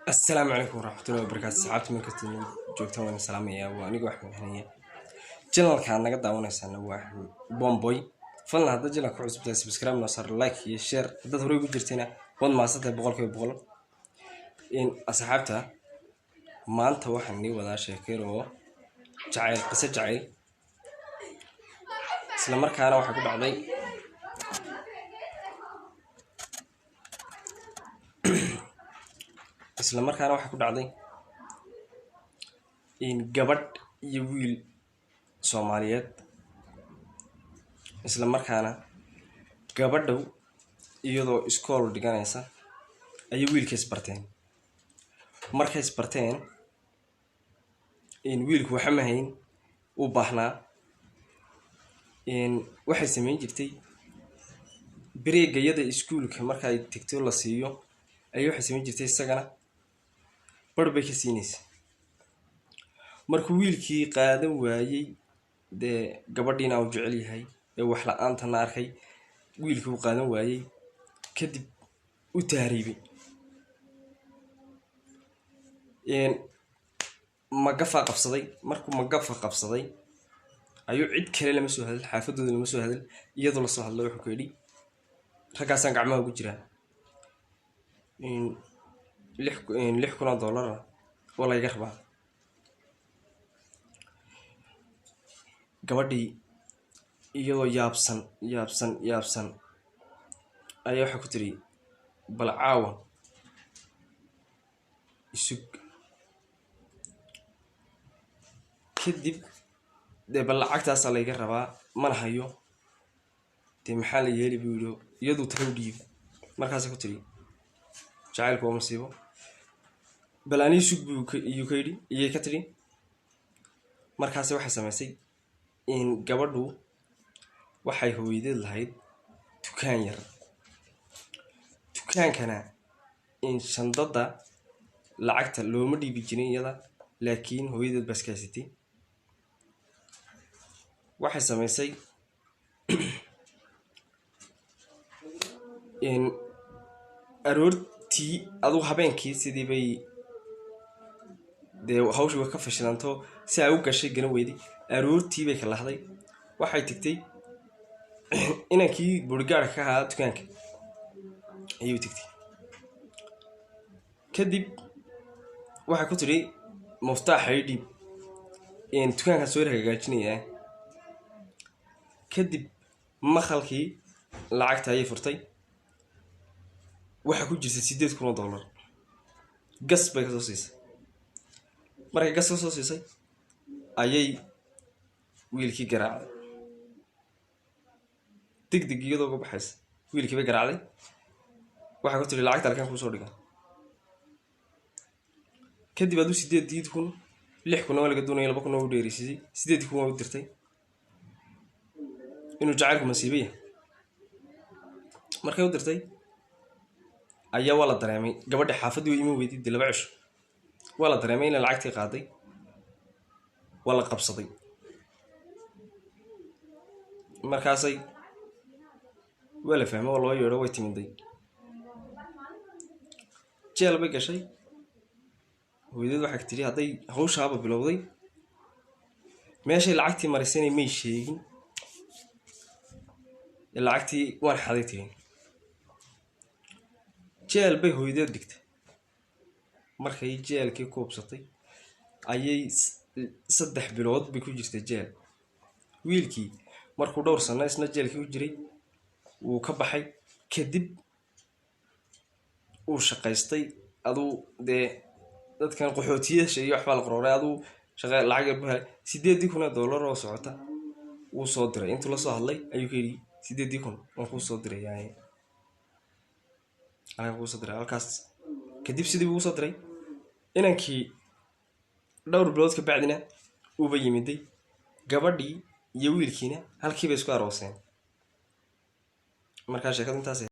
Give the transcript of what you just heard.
السلام عليكم ورحمة الله وبركاته. صحابتي من كستين جوجتان وانا سلامية وأنا أحمد هنية. جلنا كان نقد دعونا سنة واحد بومبوي. فلنا هذا جلنا كروس بتاع سبسكرايب نصر لايك يشير هذا ضروري بجرتنا وان ما صدق بقول كي بقول إن أصحابتها ما أنت وحني ولا شاكر جعل قصة جعل سلام كان واحد كل عضي isla markaana waxa ku dhacday in gabadh iyo wiil Soomaaliyeed isla markaana gabadhu iyadoo iskool dhiganaysa ay wiilkiis barteen markay isbarteen in wiilku waxa mahayn u baahnaa in waxay sameyn jirtay bareegayada iskoolka markay tagto la siiyo ay waxay sameyn jirtay isagana barbay ka siinaysa markuu wiilkii qaadan waayay de gabadhiina uu jecel yahay ee wax la'aanta arkay wiilkii uu qaadan waayay kadib u taariibay magafa qabsaday markuu magafa qabsaday ayuu cid kale lama soo hadal xaafadooda lama soo hadal iyadoo la soo hadlay wuxuu ka yiri ragaasan gacmaha ugu jiraan $6,000 ولا يقربها gabadhii iyadoo yaabsan ayaa waxa ku tiri bal caawa isug kadib de bal lacagtaas la iga rabaa mana hayo de maxaa la yeeli buu iyadoo tago dhiib markaas ku tiri jacaylku waa musiibo bal ani sug buu iyo ka yiri iyay ka tiri markaas waxa sameysay in gabadhu waxay hooyadeed lahayd dukaan yar dukaankana in shandada lacagta looma dhiibi jirin iyada laakiin hooyadeed bas ka haysatay waxay sameysay in aroortii adu habeenkii sidii bay de hawshu ka fashilanto si ay u gashay garan weydii aroortii bay ka lahday waxay tagtay inankii burgaar ka ahaa dukaanka ayuu tagtay kadib waxa ku tiri muftaax dhiib in dukaanka soo hagaajinaya kadib makhalkii lacagta ay furtay waxa ku jirtay $8,000 gas bay ka soo siisay markay gas soo siisay ayay wiilkii garaacday degdeg iyadoo uga baxaysa wiilkii bay garaacday waxa ku tiri lacagta halkan ku soo dhiga kadib adu 8,000 6,000 waa laga doonayay 2,000 oo dheerisay 8,000 waa u dirtay inuu jacaylku masiibay markay u dirtay ayaa wala dareemay gabadha xaafaddu way iman weydiid laba cisho wala dareemay in lacagtii qaaday wala qabsaday markaasay wala fahmo wala yeero way timiday jeel bay gashay hooyadeed waxa tiri haday hawshaaba bilowday meeshay lacagtii marisanay may sheegin lacagtii waan xaday tiin jeel bay hooyadeed dhigtay markay jeelkii koobsatay ayay 3 bilood bay ku jirtay jeel wiilkii markuu dhowr sano isna jeelkii u jiray uu ka baxay kadib uu shaqaystay aduu de dadkan qaxootiyada iyo waxba la qorooray aduu shaqo lacag baa $8,000 oo socota uu soo diray intuu la soo hadlay ayuu ka yiri 8,000 oo ku soo diray aniga ku soo diray halkaas kadib sidii uu soo diray inankii dhowr bilood ka bacdina uu ba yimiday gabadhii iyo wiilkiina halkii bay isku arooseen markaa sheekadu intaas